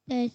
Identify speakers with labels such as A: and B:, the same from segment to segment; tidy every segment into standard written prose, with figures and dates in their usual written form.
A: Tes.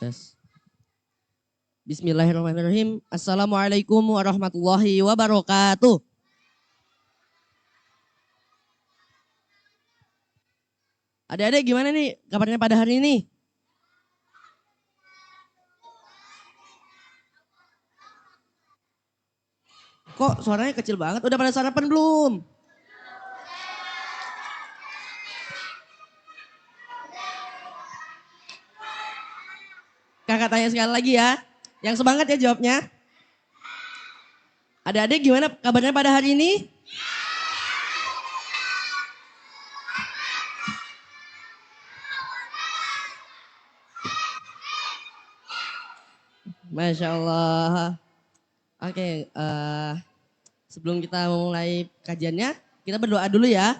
A: Tes. Bismillahirrahmanirrahim. Assalamualaikum warahmatullahi wabarakatuh. Adik-adik gimana nih kabarnya pada hari ini? Kok suaranya kecil banget? Udah pada sarapan belum? Kakak tanya sekali lagi ya. Yang semangat ya jawabnya. Adik-adik gimana kabarnya pada hari ini? Masya Allah. Oke, sebelum kita mulai kajiannya, kita berdoa dulu ya.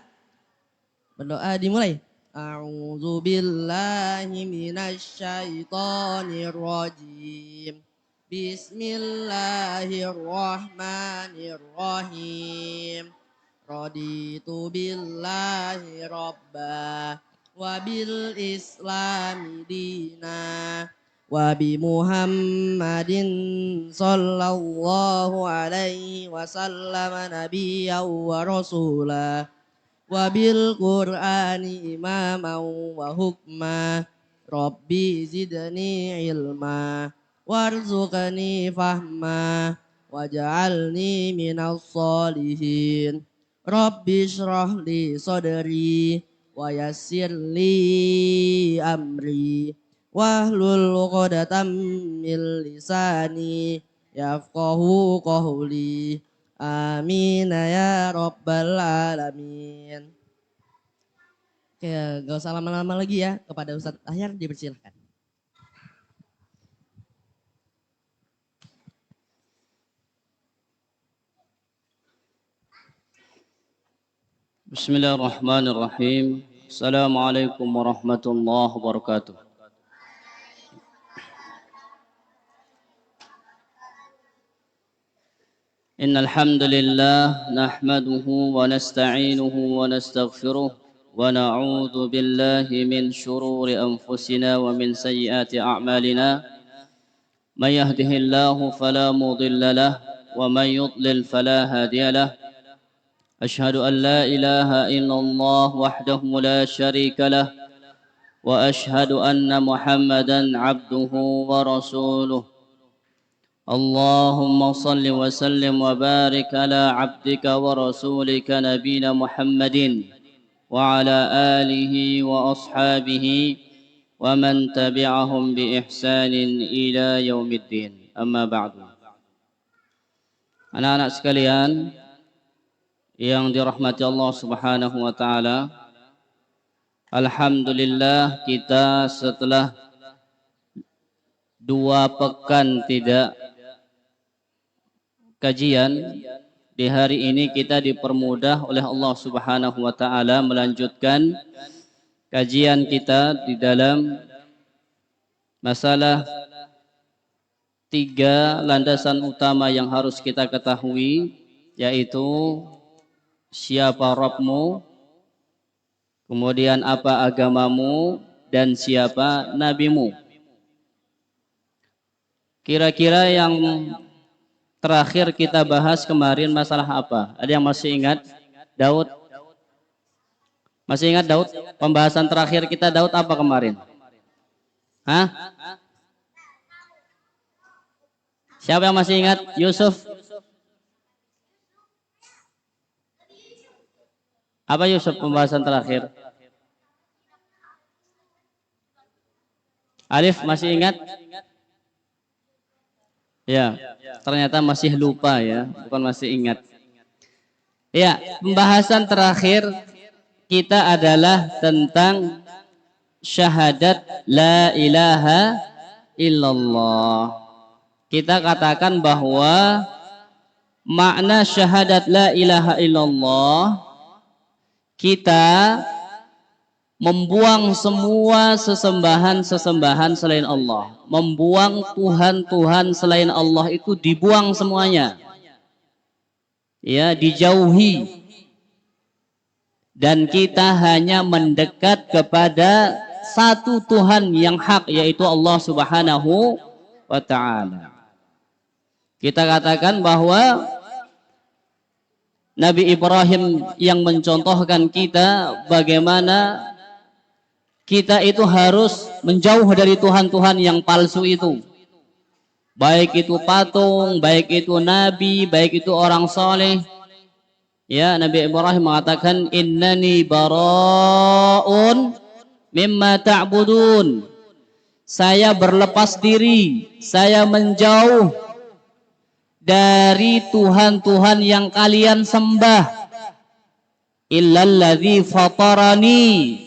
A: Berdoa dimulai. A'udzu billahi minasyaitonir rajim. Bismillahirrahmanirrahim. Raditu billahi rabba wa bil islami dina wa bi Muhammadin sallallahu alaihi wasallam nabiyyan wa rasulah wa bil Qur'ani imaman wa hukma Rabbi zidni ilma warzuqni fahma waj'alni minas sholihin Rabbi shrah li sadri wa yassir li amri wahlul 'uqdatam min lisani yafqahu qawli. Amin ya rabbal alamin. Oke, gak usah lama-lama lagi ya. Kepada Ustadz Ahyar dipersilahkan.
B: Bismillahirrahmanirrahim. Assalamualaikum warahmatullahi wabarakatuh. إن الحمد لله نحمده ونستعينه ونستغفره ونعوذ بالله من شرور أنفسنا ومن سيئات أعمالنا من يهده الله فلا مضل له ومن يضلل فلا هادي له أشهد أن لا إله إلا الله وحده لا شريك له وأشهد أن محمدا عبده ورسوله اللهم صل وسلم وبارك على عبدك ورسولك نبينا محمد وعلى آله وأصحابه ومن تبعهم بإحسان إلى يوم الدين أما بعد. Anak-anak sekalian yang dirahmati Allah Subhanahu wa taala, alhamdulillah kita setelah 2 pekan tidak kajian, di hari ini kita dipermudah oleh Allah Subhanahu wa taala melanjutkan kajian kita di dalam masalah 3 landasan utama yang harus kita ketahui, yaitu siapa Rabbmu, kemudian apa agamamu, dan siapa nabimu. Kira-kira yang terakhir kita bahas kemarin masalah apa? Ada yang masih ingat? Daud? Masih ingat Daud? Pembahasan terakhir kita Daud apa kemarin? Hah? Siapa yang masih ingat? Yusuf? Apa Yusuf pembahasan terakhir? Alif masih ingat? Ya, ternyata masih lupa ya, bukan masih ingat. Ya, pembahasan terakhir kita adalah tentang syahadat la ilaha illallah. Kita katakan bahwa makna syahadat la ilaha illallah, kita membuang semua sesembahan-sesembahan selain Allah. Membuang Tuhan-Tuhan selain Allah itu dibuang semuanya. Ya, dijauhi. Dan kita hanya mendekat kepada satu Tuhan yang hak, yaitu Allah Subhanahu wa ta'ala. Kita katakan bahwa Nabi Ibrahim yang mencontohkan kita bagaimana kita itu harus menjauh dari Tuhan-Tuhan yang palsu itu. Baik itu patung, baik itu nabi, baik itu orang soleh. Ya, Nabi Ibrahim mengatakan, innani bara'un mimma ta'budun. Saya berlepas diri, saya menjauh dari Tuhan-Tuhan yang kalian sembah. Illalladzi fatarani,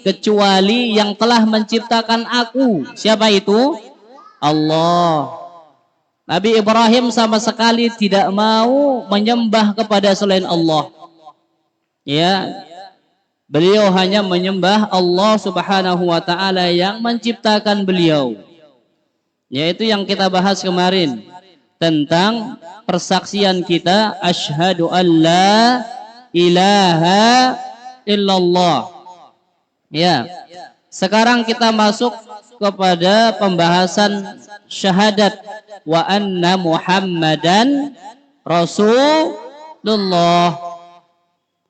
B: kecuali yang telah menciptakan aku. Siapa itu? Allah. Nabi Ibrahim sama sekali tidak mau menyembah kepada selain Allah. Ya, beliau hanya menyembah Allah Subhanahu wa ta'ala yang menciptakan beliau. Yaitu yang kita bahas kemarin tentang persaksian kita, asyhadu an la ilaha illallah. Ya. Sekarang kita masuk kepada pembahasan syahadat wa anna Muhammadan Rasulullah.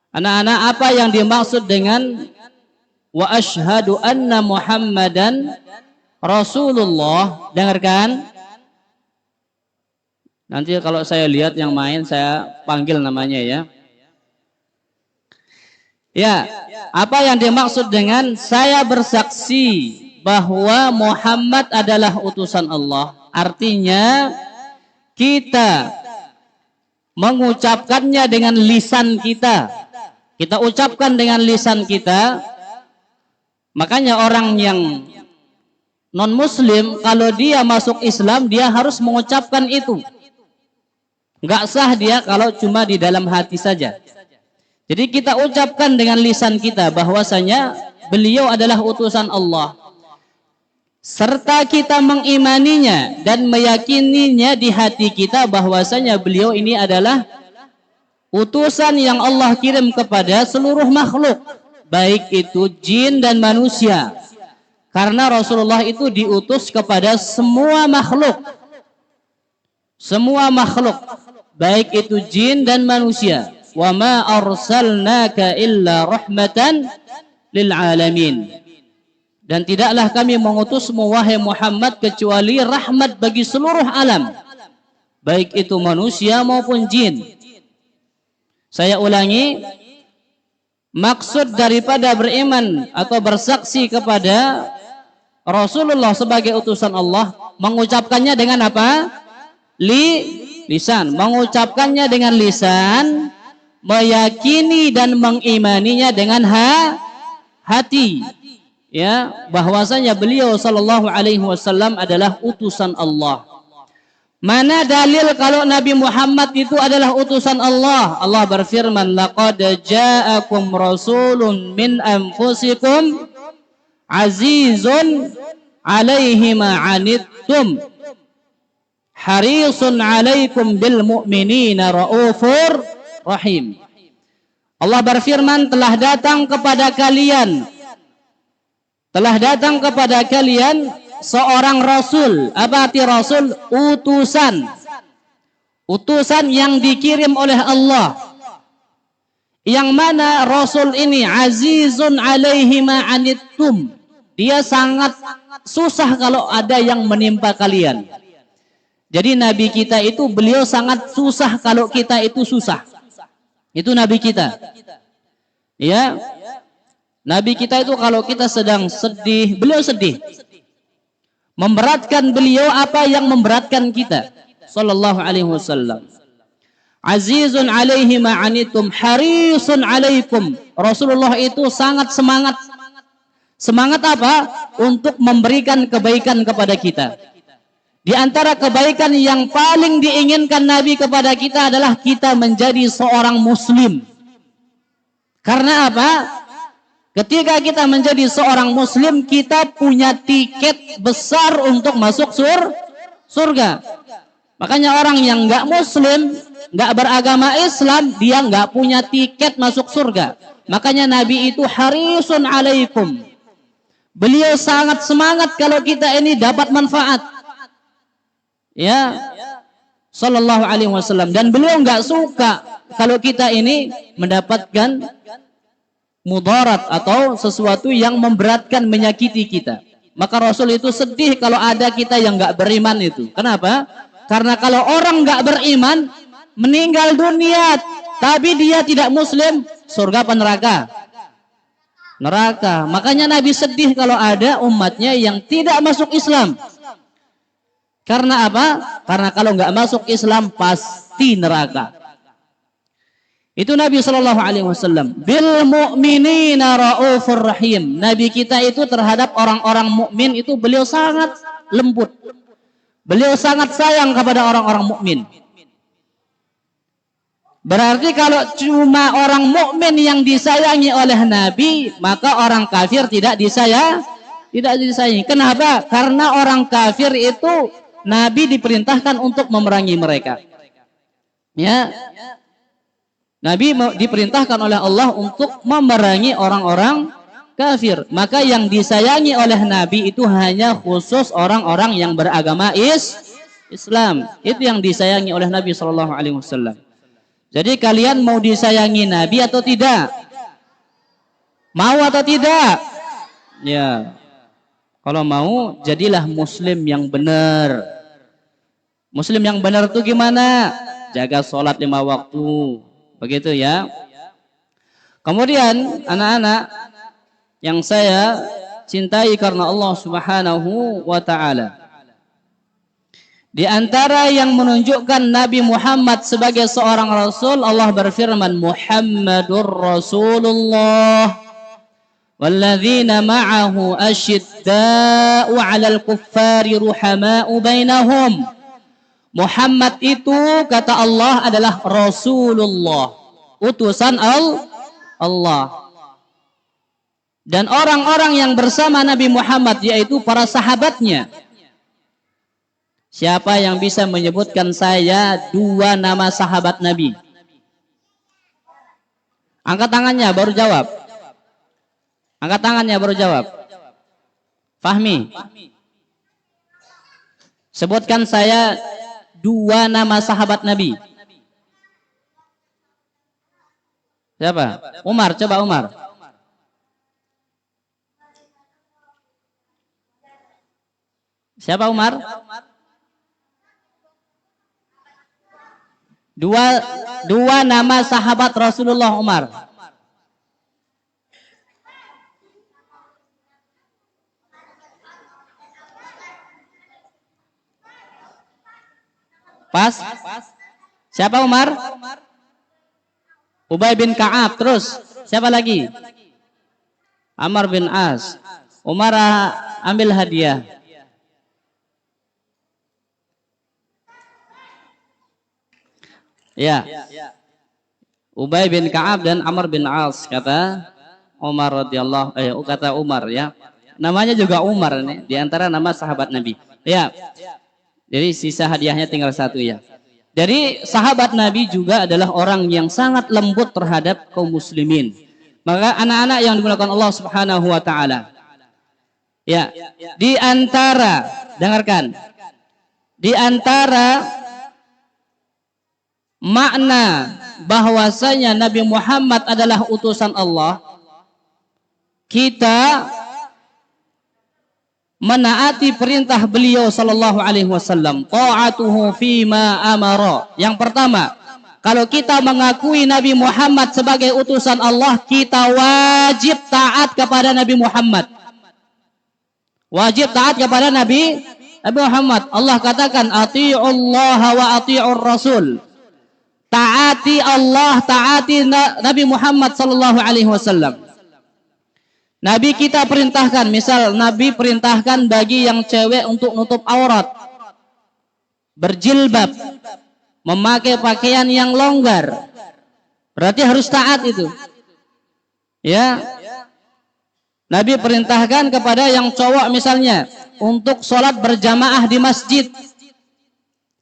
B: Anak-anak, apa yang dimaksud dengan wa asyhadu anna Muhammadan Rasulullah? Dengarkan. Nanti kalau saya lihat yang main saya panggil namanya ya. Ya, apa yang dimaksud dengan saya bersaksi bahwa Muhammad adalah utusan Allah? Artinya kita mengucapkannya dengan lisan kita. Kita ucapkan dengan lisan kita. Makanya orang yang non-muslim kalau dia masuk Islam dia harus mengucapkan itu. Enggak sah dia kalau cuma di dalam hati saja. Jadi kita ucapkan dengan lisan kita bahwasanya beliau adalah utusan Allah. Serta kita mengimaninya dan meyakininya di hati kita bahwasanya beliau ini adalah utusan yang Allah kirim kepada seluruh makhluk, baik itu jin dan manusia. Karena Rasulullah itu diutus kepada semua makhluk. Semua makhluk, baik itu jin dan manusia. Wa ma arsalnaka illa rahmatan lil alamin. Dan tidaklah kami mengutusmu wahai Muhammad kecuali rahmat bagi seluruh alam, baik itu manusia maupun jin. Saya ulangi, maksud daripada beriman atau bersaksi kepada Rasulullah sebagai utusan Allah, mengucapkannya dengan apa? Lisan. Mengucapkannya dengan lisan, meyakini dan mengimaninya dengan hati. Ya, bahwasanya beliau sallallahu alaihi wasallam adalah utusan Allah. Mana dalil kalau Nabi Muhammad itu adalah utusan Allah? Allah berfirman, laqad ja'akum rasulun min anfusikum azizun alaihi ma 'anittum harisun 'alaikum bil mu'minina raufur rahim. Allah berfirman, telah datang kepada kalian seorang rasul. Apa arti rasul? Utusan yang dikirim oleh Allah. Yang mana rasul ini azizun alaihi ma anittum. Dia sangat susah kalau ada yang menimpa kalian. Jadi nabi kita itu beliau sangat susah kalau kita itu susah. Itu nabi kita. Ya. Nabi kita itu kalau kita sedang sedih, beliau sedih. Memberatkan beliau apa yang memberatkan kita. Sallallahu alaihi wasallam. Azizun alaihi ma'anitum harisun alaikum. Rasulullah itu sangat semangat. Semangat apa? Untuk memberikan kebaikan kepada kita. Di antara kebaikan yang paling diinginkan Nabi kepada kita adalah kita menjadi seorang muslim. Karena apa? Ketika kita menjadi seorang muslim, kita punya tiket besar untuk masuk surga. Makanya orang yang nggak muslim, nggak beragama Islam, dia nggak punya tiket masuk surga. Makanya Nabi itu harisun alaikum. Beliau sangat semangat kalau kita ini dapat manfaat. Ya, sallallahu alaihi wasallam. Dan beliau nggak suka kalau kita ini mendapatkan mudarat atau sesuatu yang memberatkan, menyakiti kita. Maka Rasul itu sedih kalau ada kita yang nggak beriman itu. Kenapa? Karena kalau orang nggak beriman meninggal dunia, tapi dia tidak Muslim, surga apa neraka? Neraka. Makanya Nabi sedih kalau ada umatnya yang tidak masuk Islam. Karena apa? Karena kalau nggak masuk Islam pasti neraka. Itu Nabi Shallallahu Alaihi Wasallam. Bil mu'minina raufur rahim. Nabi kita itu terhadap orang-orang mukmin itu beliau sangat lembut. Beliau sangat sayang kepada orang-orang mukmin. Berarti kalau cuma orang mukmin yang disayangi oleh Nabi, maka orang kafir tidak disayangi. Kenapa? Karena orang kafir itu Nabi diperintahkan untuk memerangi mereka. Ya. Nabi diperintahkan oleh Allah untuk memerangi orang-orang kafir. Maka yang disayangi oleh Nabi itu hanya khusus orang-orang yang beragama Islam. Itu yang disayangi oleh Nabi Shallallahu Alaihi Wasallam. Jadi kalian mau disayangi Nabi atau tidak? Mau atau tidak? Ya. Kalau mau, jadilah Muslim yang benar. Muslim yang benar itu gimana? Jaga sholat 5 waktu. Begitu ya. Kemudian anak-anak yang saya cintai karena Allah Subhanahu wa taala. Di antara yang menunjukkan Nabi Muhammad sebagai seorang rasul, Allah berfirman, Muhammadur Rasulullah walladzina ma'ahu asyidda'u 'alal kuffari ruhama'u bainahum. Muhammad itu, kata Allah, adalah Rasulullah, utusan Allah. Dan orang-orang yang bersama Nabi Muhammad, yaitu para sahabatnya. Siapa yang bisa menyebutkan saya 2 nama sahabat Nabi? Angkat tangannya baru jawab. Angkat tangannya baru jawab. Fahmi. Sebutkan saya 2 nama sahabat Nabi. Siapa? Umar, coba Umar. Siapa Umar? Dua nama sahabat Rasulullah Umar. Pas? Siapa Umar? Ubay bin Ka'ab. Terus siapa lagi? Amr bin As. Umar ambil hadiah. Ya. Ubay bin Ka'ab dan Amr bin As, kata Umar radhiyallahu kata Umar ya. Namanya juga Umar nih, di antara nama sahabat Nabi. Ya. Jadi sisa hadiahnya tinggal 1 ya. Jadi sahabat Nabi juga adalah orang yang sangat lembut terhadap kaum muslimin. Maka anak-anak yang dimuliakan Allah Subhanahu wa taala. Ya, di antara, dengarkan. Di antara makna bahwasanya Nabi Muhammad adalah utusan Allah, kita menaati perintah beliau sallallahu alaihi wasallam, ta'atuhu fima amara. Yang pertama, kalau kita mengakui Nabi Muhammad sebagai utusan Allah, kita wajib taat kepada Nabi Muhammad. Wajib taat kepada Nabi Muhammad. Allah katakan, ati'ullaha wa ati'ur rasul. Taati Allah, taati Nabi Muhammad sallallahu alaihi wasallam. Nabi kita perintahkan, misal Nabi perintahkan bagi yang cewek untuk nutup aurat, berjilbab, memakai pakaian yang longgar, berarti harus taat itu. Ya. Nabi perintahkan kepada yang cowok misalnya untuk sholat berjamaah di masjid,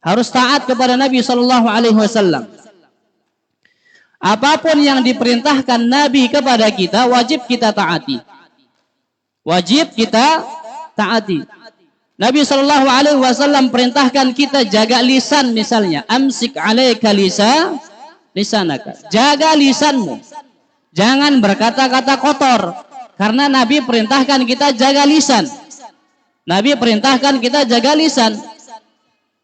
B: harus taat kepada Nabi Shallallahu Alaihi Wasallam. Apapun yang diperintahkan Nabi kepada kita, wajib kita taati. Wajib kita taati. Nabi Shallallahu Alaihi Wasallam perintahkan kita jaga lisan misalnya. Amsik alaika lisanaka. Jaga lisanmu. Jangan berkata-kata kotor. Karena Nabi perintahkan kita jaga lisan. Nabi perintahkan kita jaga lisan.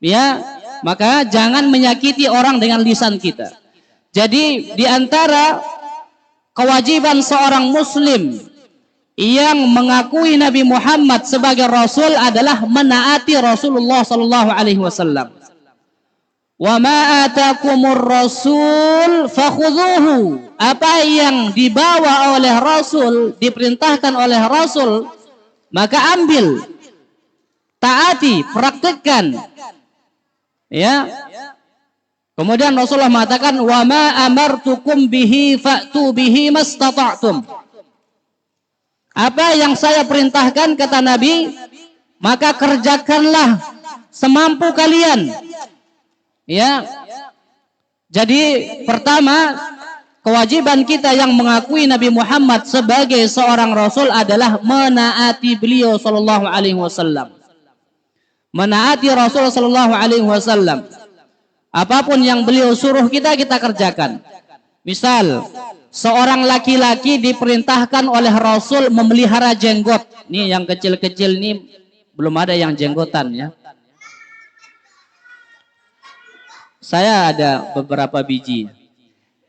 B: Ya, maka jangan menyakiti orang dengan lisan kita. Jadi di antara kewajiban seorang muslim yang mengakui Nabi Muhammad sebagai Rasul adalah menaati Rasulullah Sallallahu Alaihi Wasallam. Wa ma atakumur Rasul fakhudhuhu. Apa yang dibawa oleh Rasul, diperintahkan oleh Rasul, maka ambil, taati, praktekkan. Ya. Kemudian Rasulullah mengatakan, wa ma amartukum bihi fa'tu bihi mastata'tum. Apa yang saya perintahkan, kata Nabi, maka kerjakanlah semampu kalian. Ya. Jadi pertama, kewajiban kita yang mengakui Nabi Muhammad sebagai seorang Rasul adalah menaati beliau sallallahu alaihi wasallam. Menaati Rasul sallallahu alaihi wasallam. Apapun yang beliau suruh kita kerjakan. Misal, seorang laki-laki diperintahkan oleh Rasul memelihara jenggot. Nih yang kecil-kecil nih belum ada yang jenggotan ya. Saya ada beberapa biji.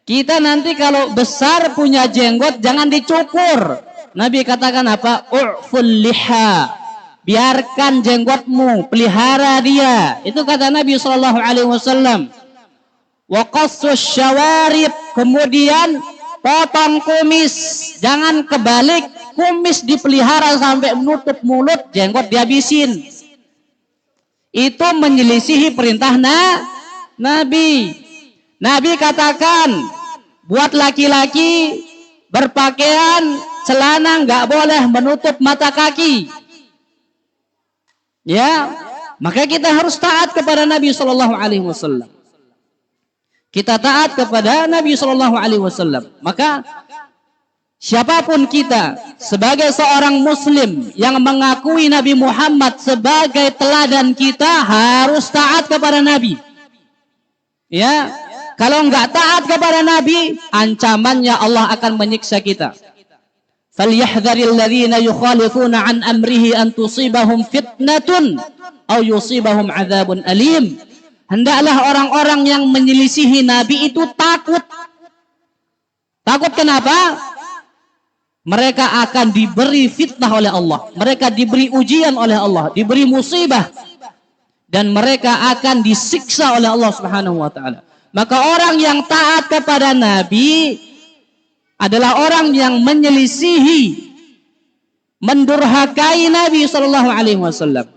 B: Kita nanti kalau besar punya jenggot jangan dicukur. Nabi katakan apa? U'ful liha. Biarkan jenggotmu, pelihara dia. Itu kata Nabi Shallallahu Alaihi Wasallam. Wa qassus syawarib. Kemudian potong kumis, jangan kebalik. Kumis dipelihara sampai menutup mulut, jenggot dihabisin. Itu menyelisihi perintah Nabi. Nabi katakan, buat laki-laki berpakaian celana nggak boleh menutup mata kaki. Ya, maka kita harus taat kepada Nabi Shallallahu Alaihi Wasallam. Kita taat kepada Nabi Shallallahu Alaihi Wasallam. Maka siapapun kita sebagai seorang Muslim yang mengakui Nabi Muhammad sebagai teladan kita harus taat kepada Nabi. Ya, kalau nggak taat kepada Nabi, ancamannya Allah akan menyiksa kita. Falyahdharil ladzina yukhalifuna an amrihi an tusibahum fitnatun aw yusibahum adzabun alim. Hendaklah orang-orang yang menyelisihi Nabi itu takut. Takut kenapa? Mereka akan diberi fitnah oleh Allah. Mereka diberi ujian oleh Allah, diberi musibah, dan mereka akan disiksa oleh Allah Subhanahu wa taala. Maka orang yang taat kepada Nabi adalah orang yang menyelisihi, mendurhakai Nabi Shallallahu Alaihi Wasallam.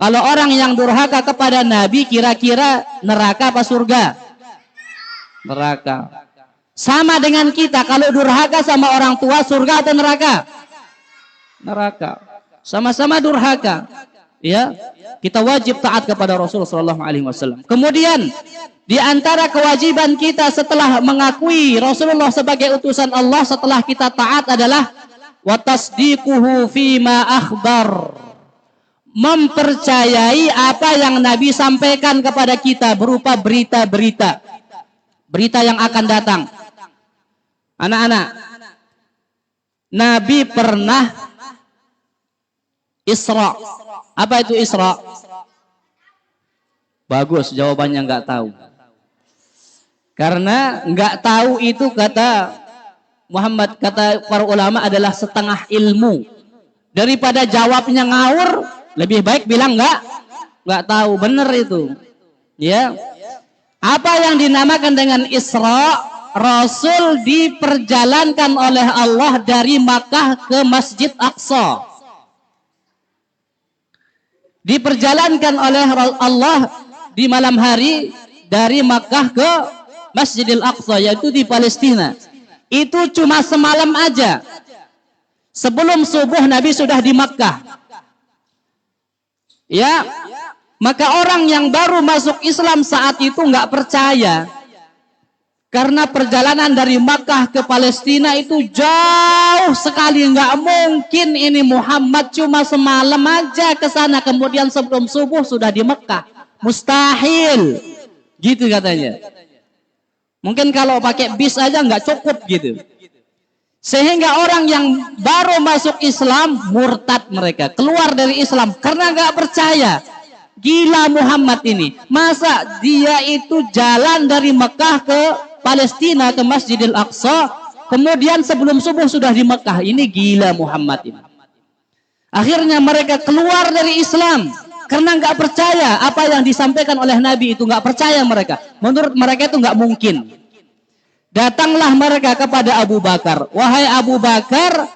B: Kalau orang yang durhaka kepada Nabi, kira-kira neraka apa surga? Neraka. Sama dengan kita, kalau durhaka sama orang tua, surga atau neraka? Neraka. Sama-sama durhaka. Ya, kita wajib taat kepada Rasulullah Shallallahu Alaihi Wasallam. Kemudian di antara kewajiban kita setelah mengakui Rasulullah sebagai utusan Allah, setelah kita taat adalah wa tasdiquhu fima akhbar. Mempercayai apa yang Nabi sampaikan kepada kita berupa berita-berita. Berita yang akan datang. Anak-anak, Nabi pernah Isra. Apa itu Isra? Bagus, jawabannya nggak tahu. Karena nggak tahu itu kata Muhammad, kata para ulama adalah setengah ilmu. Daripada jawabnya ngawur, lebih baik bilang nggak tahu. Bener itu. Ya. Apa yang dinamakan dengan Isra? Rasul diperjalankan oleh Allah dari Makkah ke Masjid Aqsa. Diperjalankan oleh Allah di malam hari dari Makkah ke Masjidil Aqsa, yaitu di Palestina. Itu cuma semalam aja. Sebelum subuh Nabi sudah di Makkah. Ya, maka orang yang baru masuk Islam saat itu nggak percaya.
C: Karena perjalanan dari Makkah ke Palestina itu jauh sekali. Nggak mungkin ini Muhammad cuma semalam aja ke sana. Kemudian sebelum subuh sudah di Makkah. Mustahil. Gitu katanya. Mungkin kalau pakai bis aja nggak cukup gitu. Sehingga orang yang baru masuk Islam murtad mereka. Keluar dari Islam karena nggak percaya. Gila Muhammad ini. Masa dia itu jalan dari Mekah ke Palestina ke Masjidil Aqsa, kemudian sebelum subuh sudah di Mekah. Ini gila Muhammad ini. Akhirnya mereka keluar dari Islam karena nggak percaya apa yang disampaikan oleh Nabi itu, nggak percaya mereka. Menurut mereka itu nggak mungkin. Datanglah mereka kepada Abu Bakar. Wahai Abu Bakar,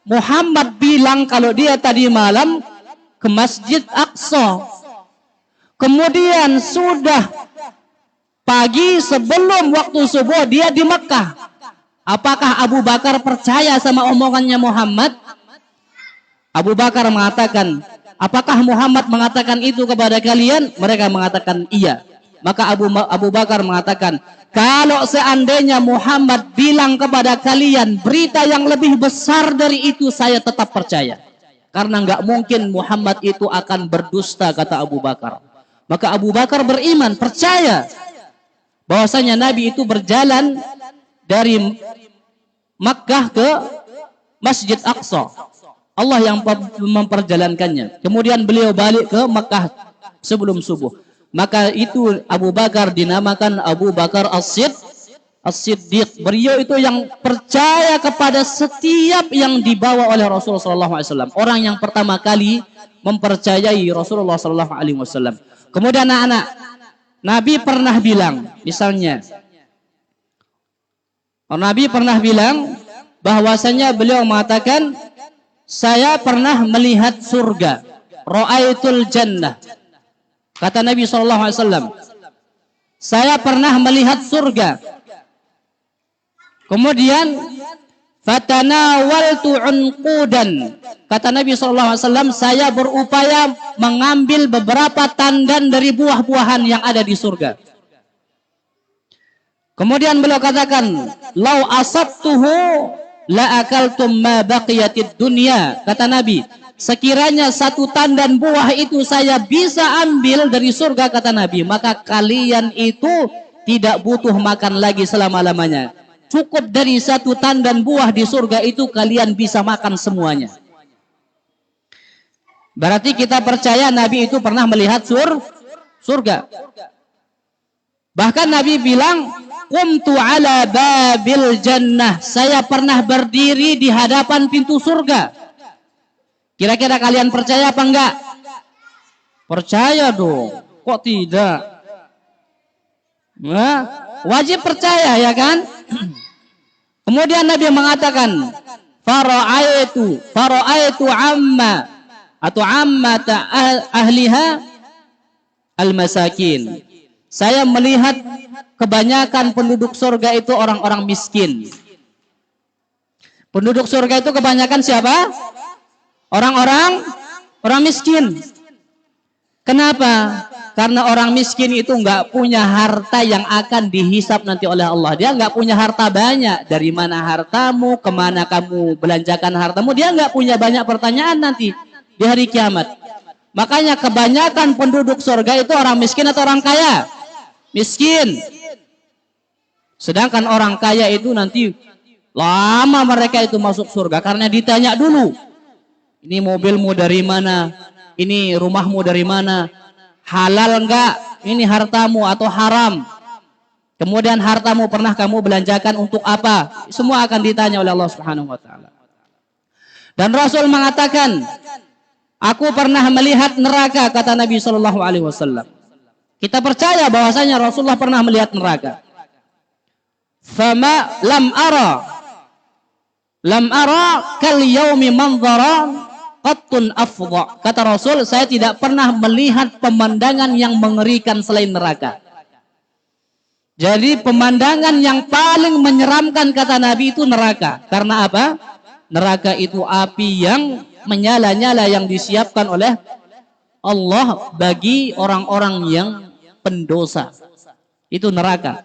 C: Muhammad bilang kalau dia tadi malam ke Masjid Aqsa. Kemudian sudah pagi sebelum waktu subuh dia di Mekah. Apakah Abu Bakar percaya sama omongannya Muhammad? Abu Bakar mengatakan, apakah Muhammad mengatakan itu kepada kalian? Mereka mengatakan iya. Maka Abu Bakar mengatakan, kalau seandainya Muhammad bilang kepada kalian berita yang lebih besar dari itu, saya tetap percaya. Karena nggak mungkin Muhammad itu akan berdusta, kata Abu Bakar. Maka Abu Bakar beriman, percaya bahwasanya Nabi itu berjalan dari Makkah ke Masjid Aqsa. Allah yang memperjalankannya. Kemudian beliau balik ke Makkah sebelum subuh. Maka itu Abu Bakar dinamakan Abu Bakar As-Siddiq. Beliau itu yang percaya kepada setiap yang dibawa oleh Rasulullah SAW. Orang yang pertama kali mempercayai Rasulullah SAW. Kemudian anak-anak, Nabi pernah bilang, misalnya, Nabi pernah bilang bahwasanya beliau mengatakan, saya pernah melihat surga, ra'aitul jannah. Kata Nabi SAW, saya pernah melihat surga. Kemudian, fatanawaltu unqudan. Kata Nabi SAW, saya berupaya mengambil beberapa tandan dari buah-buahan yang ada di surga. Kemudian beliau katakan, lau asabtuhu la akaltum ma baqiyatid dunya. Kata Nabi, sekiranya satu tandan buah itu saya bisa ambil dari surga, kata Nabi, maka kalian itu tidak butuh makan lagi selama-lamanya. Cukup dari satu tandan buah di surga itu kalian bisa makan semuanya. Berarti kita percaya Nabi itu pernah melihat surga. Bahkan Nabi bilang, qumtu ala babil jannah. Saya pernah berdiri di hadapan pintu surga. Kira-kira kalian percaya apa enggak? Percaya dong. Kok tidak? Nah, wajib percaya ya kan? Kemudian Nabi mengatakan, fara'aitu amma atau ammata ahliha al-masakin. Saya melihat kebanyakan penduduk surga itu orang-orang miskin. Penduduk surga itu kebanyakan siapa? Orang miskin. Kenapa? Karena orang miskin itu nggak punya harta yang akan dihisap nanti oleh Allah. Dia nggak punya harta banyak. Dari mana hartamu, kemana kamu belanjakan hartamu. Dia nggak punya banyak pertanyaan nanti di hari kiamat. Makanya kebanyakan penduduk surga itu orang miskin atau orang kaya? Miskin. Sedangkan orang kaya itu nanti lama mereka itu masuk surga karena ditanya dulu. Ini mobilmu dari mana? Ini rumahmu dari mana? Halal enggak? Ini hartamu atau haram? Kemudian hartamu pernah kamu belanjakan untuk apa? Semua akan ditanya oleh Allah Subhanahu wa taala. Dan Rasul mengatakan, aku pernah melihat neraka, kata Nabi sallallahu alaihi wasallam. Kita percaya bahwasanya Rasulullah pernah melihat neraka. Fama lam ara kal yaumi manzara qattun afdha. Kata Rasul, saya tidak pernah melihat pemandangan yang mengerikan selain neraka. Jadi pemandangan yang paling menyeramkan, kata Nabi, itu neraka. Karena apa? Neraka itu api yang menyala-nyala yang disiapkan oleh Allah bagi orang-orang yang pendosa. Itu neraka.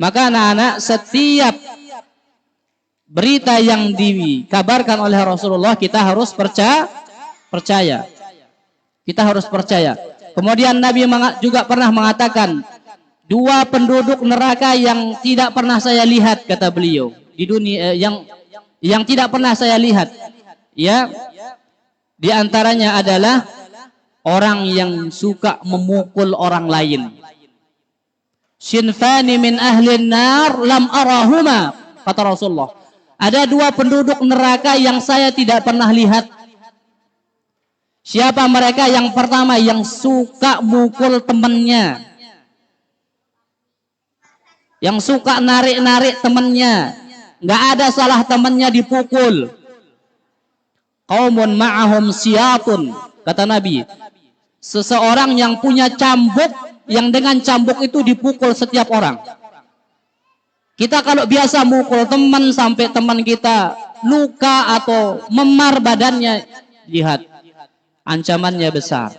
C: Maka anak-anak, setiap berita yang dikabarkan oleh Rasulullah kita harus percaya. Kita harus percaya. Kemudian Nabi juga pernah mengatakan, 2 penduduk neraka yang tidak pernah saya lihat, kata beliau, di dunia, yang tidak pernah saya lihat, ya, di antaranya adalah orang yang suka memukul orang lain. Sinfani min ahlin nar lam arahuma, kata Rasulullah. Ada 2 penduduk neraka yang saya tidak pernah lihat. Siapa mereka? Yang pertama, yang suka mukul temannya, yang suka narik-narik temannya, nggak ada salah temannya dipukul. Qaumun ma'ahum siyatun, kata Nabi, seseorang yang punya cambuk, yang dengan cambuk itu dipukul setiap orang. Kita kalau biasa mukul teman sampai teman kita luka atau memar badannya, lihat, ancamannya besar.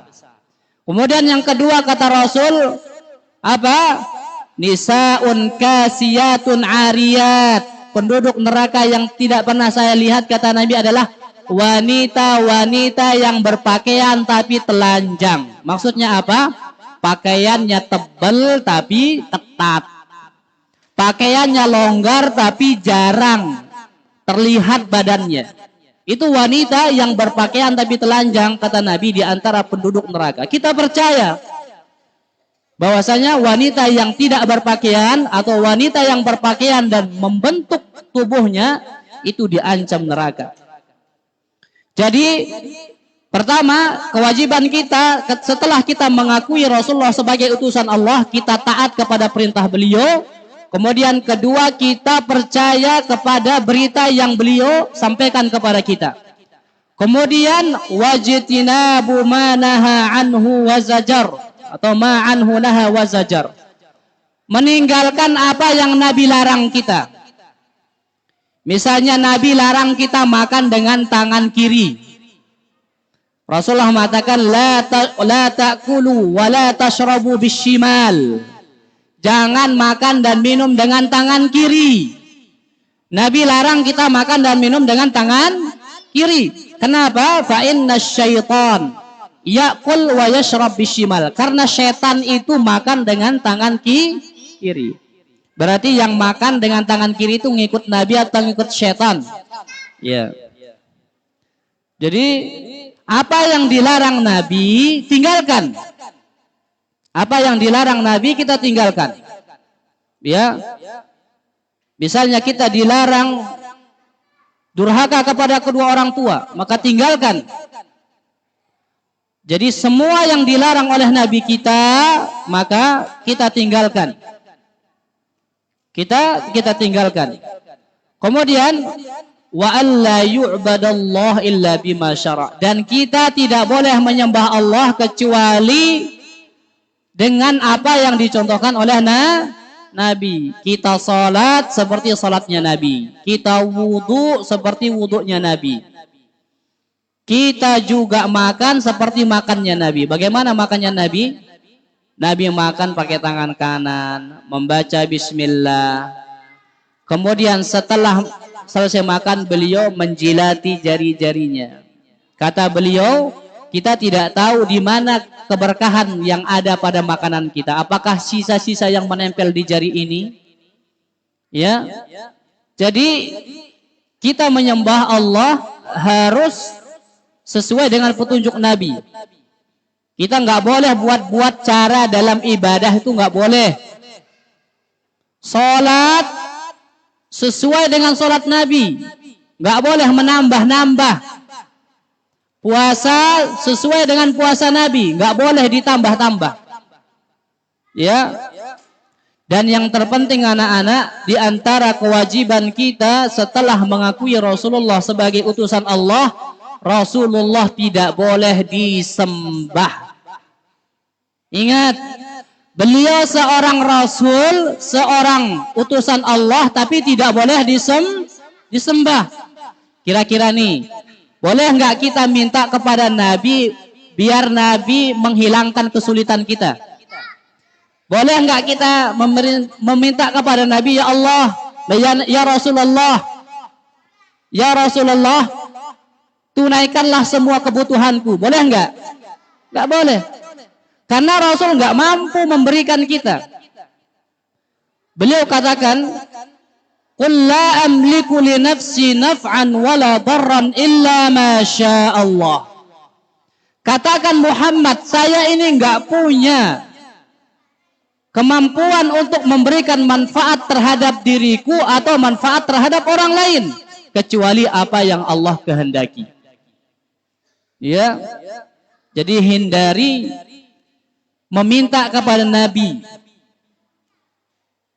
C: Kemudian yang kedua, kata Rasul, apa? Nisaun kasiyatun ariyat. Penduduk neraka yang tidak pernah saya lihat, kata Nabi, adalah wanita-wanita yang berpakaian tapi telanjang. Maksudnya apa? Pakaiannya tebal tapi ketat. Pakaiannya longgar tapi jarang terlihat badannya. Itu wanita yang berpakaian tapi telanjang, kata Nabi, di antara penduduk neraka. Kita percaya bahwasanya wanita yang tidak berpakaian atau wanita yang berpakaian dan membentuk tubuhnya itu diancam neraka. Jadi pertama, kewajiban kita setelah kita mengakui Rasulullah sebagai utusan Allah, kita taat kepada perintah beliau. Kemudian kedua, kita percaya kepada berita yang beliau sampaikan kepada kita. Kemudian wajtinabu ma naha anhu wa zajar, atau ma anhu naha wa zajar. Meninggalkan apa yang Nabi larang kita. Misalnya Nabi larang kita makan dengan tangan kiri. Rasulullah mengatakan la ta'kulu wa la tashrabu bishimal. Jangan makan dan minum dengan tangan kiri. Nabi larang kita makan dan minum dengan tangan kiri. Kenapa? Fa inna syaitan ya'kul wa yashrab bishimal. Karena setan itu makan dengan tangan kiri. Berarti yang makan dengan tangan kiri itu ngikut Nabi atau ngikut setan? Ya. Jadi apa yang dilarang Nabi, tinggalkan. Apa yang dilarang Nabi, kita tinggalkan. Ya. Misalnya kita dilarang durhaka kepada kedua orang tua, maka tinggalkan. Jadi semua yang dilarang oleh Nabi kita, maka kita tinggalkan. Kita tinggalkan. Kemudian wa alla yu'badallah illa bima syara'. Dan kita tidak boleh menyembah Allah kecuali dengan apa yang dicontohkan oleh Nabi. Kita salat seperti salatnya Nabi. Kita wudu seperti wudunya Nabi. Kita juga makan seperti makannya Nabi. Bagaimana makannya Nabi? Nabi makan pakai tangan kanan, membaca bismillah. Kemudian setelah selesai makan, beliau menjilati jari-jarinya. Kata beliau, kita tidak tahu di mana keberkahan yang ada pada makanan kita. Apakah sisa-sisa yang menempel di jari ini? Ya. Jadi kita menyembah Allah harus sesuai dengan petunjuk Nabi. Kita nggak boleh buat-buat cara dalam ibadah, itu nggak boleh. Salat sesuai dengan salat Nabi, nggak boleh menambah-nambah. Puasa sesuai dengan puasa Nabi, nggak boleh ditambah-tambah. Ya. Dan yang terpenting anak-anak, di antara kewajiban kita setelah mengakui Rasulullah sebagai utusan Allah, Rasulullah tidak boleh disembah. Ingat, beliau seorang Rasul, seorang utusan Allah, tapi tidak boleh disembah. Kira-kira nih, boleh nggak kita minta kepada Nabi biar Nabi menghilangkan kesulitan kita? Boleh enggak kita meminta kepada Nabi, ya Allah, ya Rasulullah, ya Rasulullah, tunaikanlah semua kebutuhanku. Boleh enggak? Enggak boleh. Karena Rasul enggak mampu memberikan kita. Beliau katakan, "Qul la amliku li nafsi naf'an wala darran illa ma syaa Allah." Katakan Muhammad, saya ini enggak punya kemampuan untuk memberikan manfaat terhadap diriku atau manfaat terhadap orang lain kecuali apa yang Allah kehendaki. Ya. Jadi hindari meminta kepada Nabi.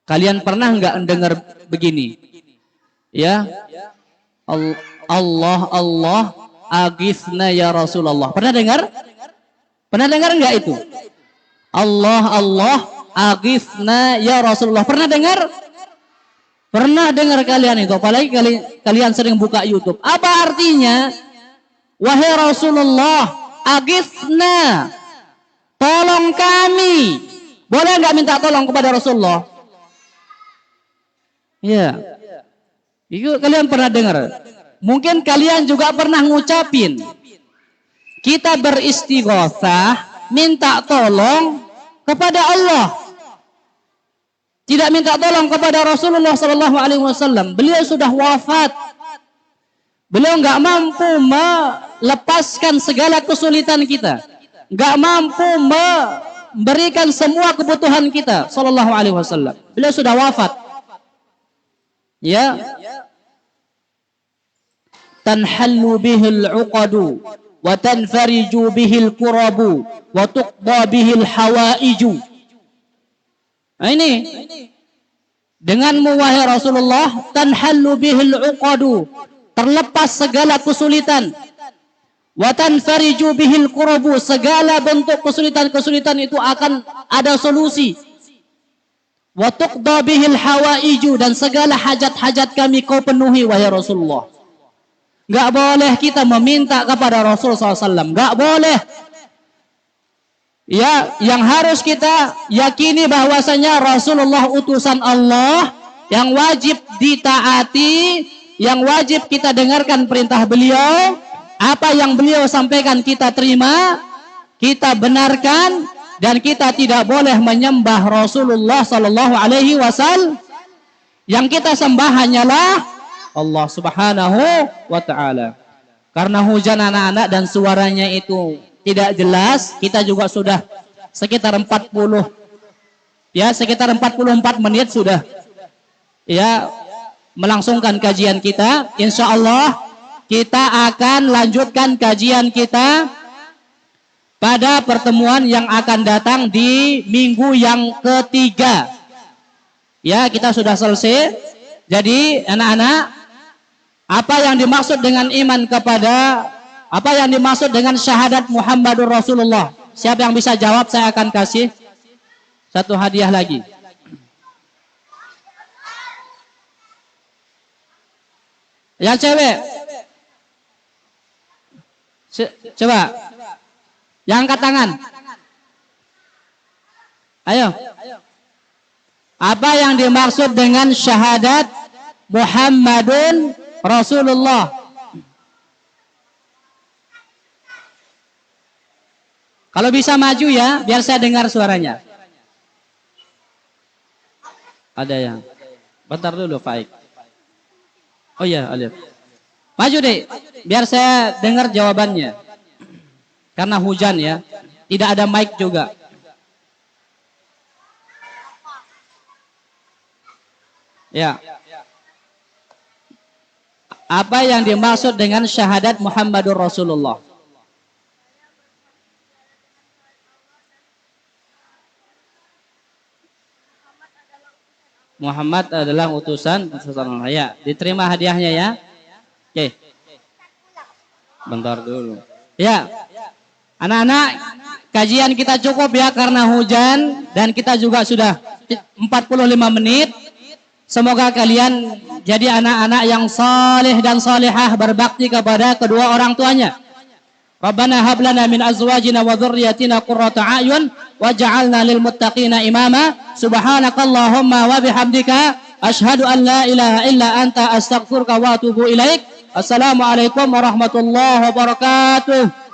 C: Kalian pernah enggak dengar begini? Ya. Allah aghithna ya Rasulullah. Pernah dengar? Pernah dengar enggak itu? Allah aghithna ya Rasulullah. Pernah dengar? Pernah dengar kalian itu? Apalagi kalian sering buka YouTube. Apa artinya? Wahai Rasulullah, aghithna, tolong kami. Boleh enggak minta tolong kepada Rasulullah? Ya. Itu kalian pernah dengar. Mungkin kalian juga pernah ngucapin. Kita beristighatsah, minta tolong kepada Allah. Tidak minta tolong kepada Rasulullah sallallahu alaihi wasallam. Beliau sudah wafat. Beliau enggak mampu melepaskan segala kesulitan kita. Enggak mampu memberikan semua kebutuhan kita sallallahu alaihi wasallam. Beliau sudah wafat. Ya, tanhallu bihil uqadu wa tanfariju bihil kurabu wa tuqda bihil hawaiju. Nah ini denganmu wahai Rasulullah, tanhallu bihil uqadu, terlepas segala kesulitan, wa tanfariju bihil kurabu, segala bentuk kesulitan-kesulitan itu akan ada solusi. Wa tuqda bihil hawaiju, dan segala hajat-hajat kami kau penuhi wahai Rasulullah. Enggak boleh kita meminta kepada Rasulullah SAW, enggak boleh. Ya, yang harus kita yakini bahwasanya Rasulullah utusan Allah yang wajib ditaati, yang wajib kita dengarkan perintah beliau. Apa yang beliau sampaikan kita terima, kita benarkan. Dan kita tidak boleh menyembah Rasulullah sallallahu alaihi wasallam. Yang kita sembah hanyalah Allah Subhanahu wa taala. Karena hujan anak-anak dan suaranya itu tidak jelas, kita juga sudah sekitar 44 menit sudah ya melangsungkan kajian kita. Insyaallah kita akan lanjutkan kajian kita pada pertemuan yang akan datang di minggu yang ketiga. Ya, kita sudah selesai. Jadi anak-anak, apa yang dimaksud dengan iman kepada, apa yang dimaksud dengan syahadat Muhammadur Rasulullah? Siapa yang bisa jawab, saya akan kasih satu hadiah lagi. Yang cewek, coba. Yang angkat tangan. Ayo. Apa yang dimaksud dengan syahadat Muhammadun Rasulullah? Kalau bisa maju ya, biar saya dengar suaranya. Ada yang. Bentar dulu, Faik. Oh iya, Alif. Maju deh, biar saya dengar jawabannya. Karena hujan ya, tidak ada mic juga. Ya. Apa yang dimaksud dengan syahadat Muhammadur Rasulullah? Muhammad adalah utusan Allah. Ya, diterima hadiahnya ya. Oke. Bentar dulu. Ya. Anak-anak, kajian kita cukup ya karena hujan dan kita juga sudah 45 menit. Semoga kalian jadi anak-anak yang saleh dan salihah, berbakti kepada kedua orang tuanya. Rabbana hab lana min azwajina wa dzurriyyatina qurrata a'yun waj'alna lil muttaqina imama. Subhanakallahumma wa bihamdika asyhadu an la ilaha illa anta astaghfiruka wa atubu ilaik. Assalamualaikum warahmatullahi wabarakatuh.